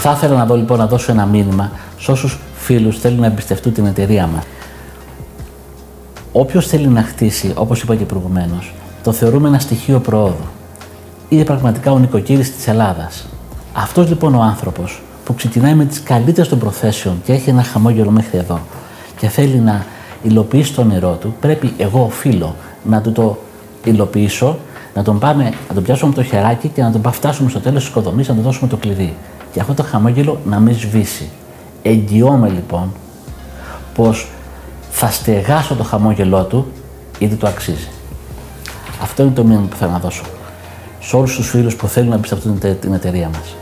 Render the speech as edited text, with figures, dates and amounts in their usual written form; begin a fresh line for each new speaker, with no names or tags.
Θα ήθελα να δω λοιπόν να δώσω ένα μήνυμα σε όσους φίλους θέλουν να εμπιστευτούν την εταιρεία μας. Όποιος θέλει να χτίσει, όπως είπα και προηγουμένως, το θεωρούμε ένα στοιχείο προόδου. Είναι πραγματικά ο νοικοκύρης της Ελλάδας. Αυτός λοιπόν ο άνθρωπος που ξεκινάει με τις καλύτερες των προθέσεων και έχει ένα χαμόγελο μέχρι εδώ και θέλει να υλοποιήσει το όνειρό του, πρέπει εγώ οφείλω να του το υλοποιήσω, να τον πιάσουμε από το χεράκι και να τον φτάσουμε στο τέλος της οικοδομής, να του δώσουμε το κλειδί. Και αυτό το χαμόγελο να μην σβήσει. Εγγυώμαι λοιπόν πως θα στεγάσω το χαμόγελό του γιατί το αξίζει. Αυτό είναι το μήνυμα που θέλω να δώσω σε όλους τους φίλους που θέλουν να εμπιστευτούν την εταιρεία μας.